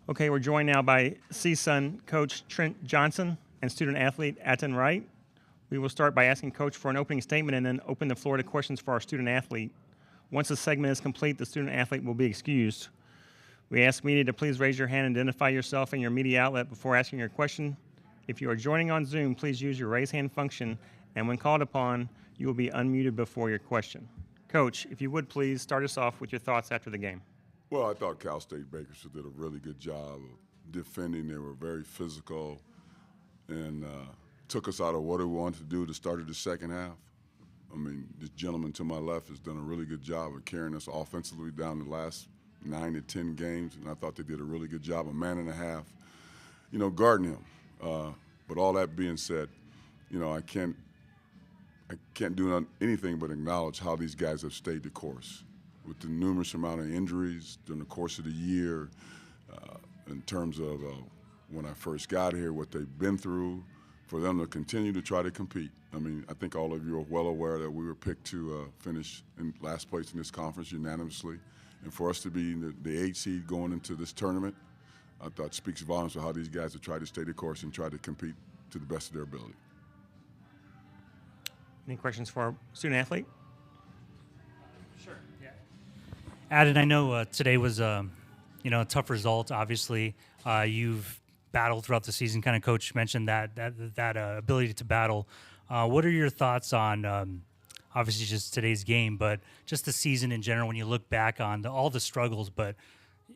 Okay, we're joined now by CSUN coach Trent Johnson and student athlete Atin Wright. We will start by asking Coach for an opening statement and then open the floor to questions for our student athlete. Once the segment is complete, the student athlete will be excused. We ask media to please raise your hand and identify yourself and your media outlet before asking your question. If you are joining on Zoom, please use your raise hand function, and when called upon, you will be unmuted before your question. Coach, if you would please start us off with your thoughts after the game. Well, I thought Cal State Bakersfield did a really good job of defending. They were very physical and took us out of what we wanted to do to start the second half. I mean, this gentleman to my left has done a really good job of carrying us offensively down the last 9 to 10 games, and I thought they did a really good job, a man and a half, guarding him. But all that being said, I can't do anything but acknowledge how these guys have stayed the course. With the numerous amount of injuries during the course of the year, in terms of when I first got here, what they've been through, for them to continue to try to compete. I mean, I think all of you are well aware that we were picked to finish in last place in this conference unanimously. And for us to be the 8 seed going into this tournament, I thought speaks volumes for how these guys have tried to stay the course and try to compete to the best of their ability. Any questions for our student athlete? Sure. Yeah. Atin, I know today was a tough result. Obviously, you've battled throughout the season. Kind of, Coach mentioned that ability to battle. What are your thoughts on obviously just today's game, but just the season in general? When you look back on all the struggles, but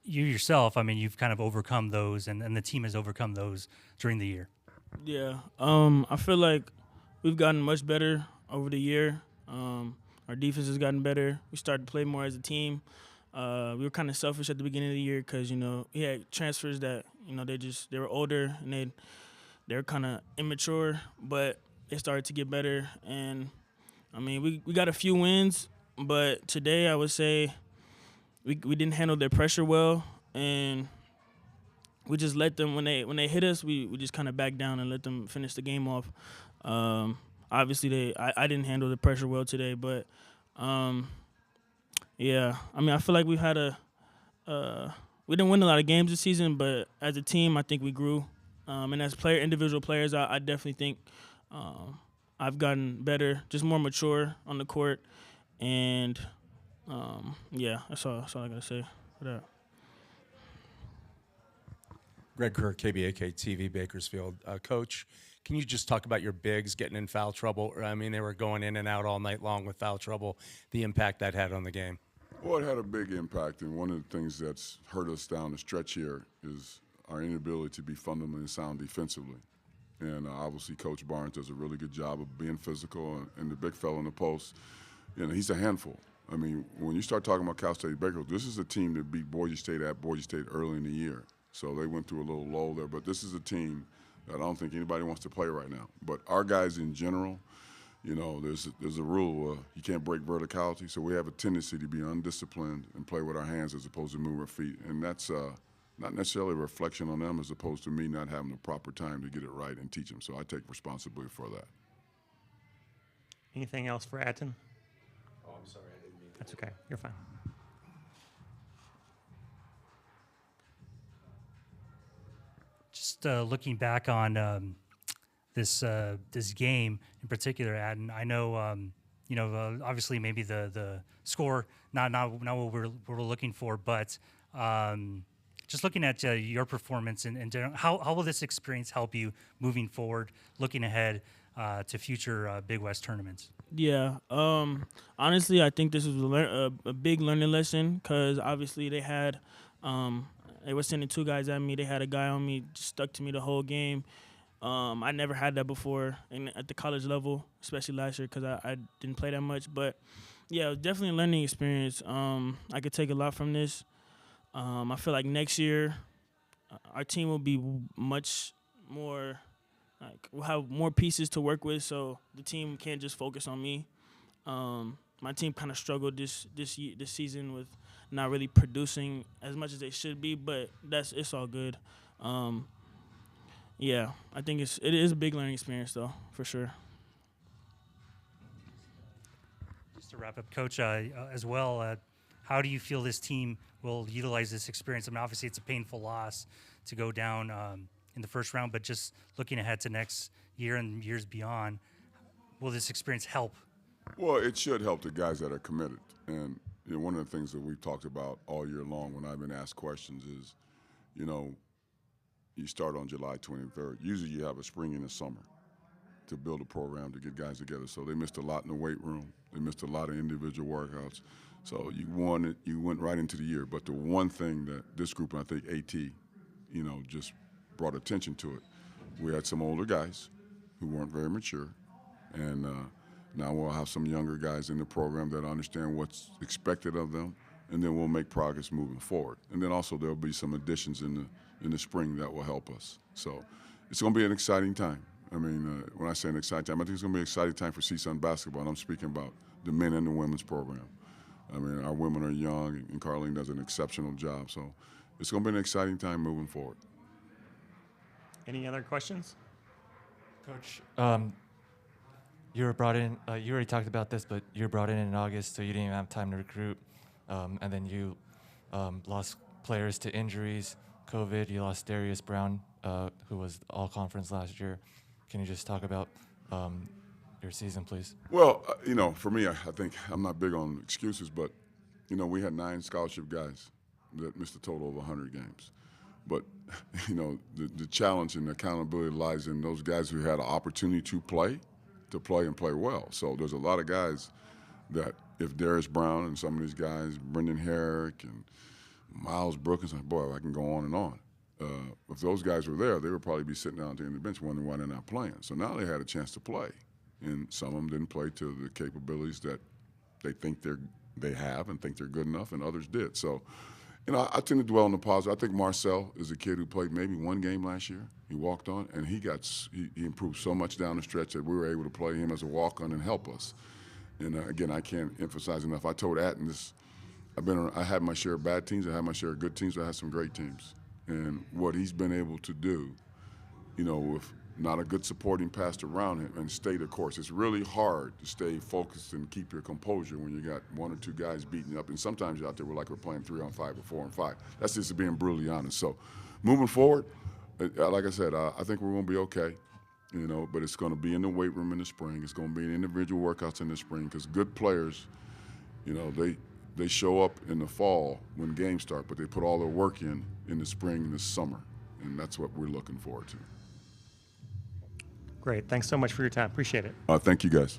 you yourself, I mean, you've kind of overcome those, and the team has overcome those during the year. Yeah, I feel like we've gotten much better over the year. Our defense has gotten better. We started to play more as a team. We were kind of selfish at the beginning of the year because, we had transfers that, they were older and they were kind of immature, but they started to get better. And, I mean, we got a few wins, but today I would say we didn't handle their pressure well, and we just let them, when they hit us, we just kind of back down and let them finish the game off. Obviously, I didn't handle the pressure well today, but yeah. I mean, I feel like we didn't win a lot of games this season, but as a team, I think we grew. And as individual players, I definitely think I've gotten better, just more mature on the court, and yeah, that's all I gotta say for that. Greg Kerr, KBAK TV, Bakersfield. Coach, can you just talk about your bigs getting in foul trouble? I mean, they were going in and out all night long with foul trouble, the impact that had on the game. Well, it had a big impact, and one of the things that's hurt us down the stretch here is our inability to be fundamentally sound defensively. And obviously, Coach Barnes does a really good job of being physical, and the big fella in the post, he's a handful. I mean, when you start talking about Cal State Bakersfield, this is a team that beat Boise State at Boise State early in the year. So they went through a little lull there, but this is a team that I don't think anybody wants to play right now. But our guys in general, there's a rule, you can't break verticality, so we have a tendency to be undisciplined and play with our hands as opposed to move our feet. And that's not necessarily a reflection on them as opposed to me not having the proper time to get it right and teach them. So I take responsibility for that. Anything else for Atin? Oh, I'm sorry, I didn't mean to. That's okay. You're fine. Just looking back on this game in particular, Atin, I know obviously maybe the score not what we're looking for, but just looking at your performance in general, how will this experience help you moving forward, looking ahead to future Big West tournaments? Yeah, honestly, I think this was a big learning lesson because obviously they were sending two guys at me. They had a guy on me, just stuck to me the whole game. I never had that before at the college level, especially last year because I didn't play that much. But, yeah, it was definitely a learning experience. I could take a lot from this. I feel like next year our team will be much more we'll have more pieces to work with, so the team can't just focus on me. My team kind of struggled this season with not really producing as much as they should be, but it's all good. Yeah, I think it is a big learning experience though, for sure. Just to wrap up, Coach, as well, How do you feel this team will utilize this experience? I mean, obviously it's a painful loss to go down in the first round, but just looking ahead to next year and years beyond, will this experience help? Well, it should help the guys that are committed. And one of the things that we've talked about all year long when I've been asked questions is, you start on July 23rd. Usually you have a spring and a summer to build a program to get guys together. So they missed a lot in the weight room. They missed a lot of individual workouts. So you went right into the year. But the one thing that this group, and I think AT, just brought attention to it, we had some older guys who weren't very mature. And now we'll have some younger guys in the program that understand what's expected of them, and then we'll make progress moving forward. And then also there'll be some additions in the spring that will help us. So it's going to be an exciting time. I mean, when I say an exciting time, I think it's going to be an exciting time for CSUN basketball, and I'm speaking about the men and the women's program. I mean, our women are young, and Carlene does an exceptional job. So it's going to be an exciting time moving forward. Any other questions? Coach, you were brought in, you already talked about this, but you were brought in August, so you didn't even have time to recruit. And then you lost players to injuries, COVID. You lost Darius Brown, who was all-conference last year. Can you just talk about your season, please? Well, for me, I think I'm not big on excuses, but, we had 9 scholarship guys that missed a total of 100 games. But, the challenge and the accountability lies in those guys who had an opportunity to play and play well. So there's a lot of guys that if Darius Brown and some of these guys, Brendan Herrick and Miles Brookins, boy, I can go on and on. If those guys were there, they would probably be sitting down there on the bench wondering why they're not playing. So now they had a chance to play. And some of them didn't play to the capabilities that they think they have and think they're good enough, and others did. So, I tend to dwell on the positive. I think Marcel is a kid who played maybe 1 game last year. He walked on, and he improved so much down the stretch that we were able to play him as a walk-on and help us. And again, I can't emphasize enough. I told Atin this. I had my share of bad teams. I had my share of good teams. But I had some great teams. And what he's been able to do, with not a good supporting cast around him and stay the course. It's really hard to stay focused and keep your composure when you got 1 or 2 guys beating you up. And sometimes you're out there we're playing 3-on-5 or 4-on-5. That's just being brutally honest. So moving forward, like I said, I think we're going to be okay. But it's going to be in the weight room in the spring. It's going to be in individual workouts in the spring because good players, they show up in the fall when games start, but they put all their work in the spring and the summer. And that's what we're looking forward to. Great. Thanks so much for your time. Appreciate it. Thank you, guys.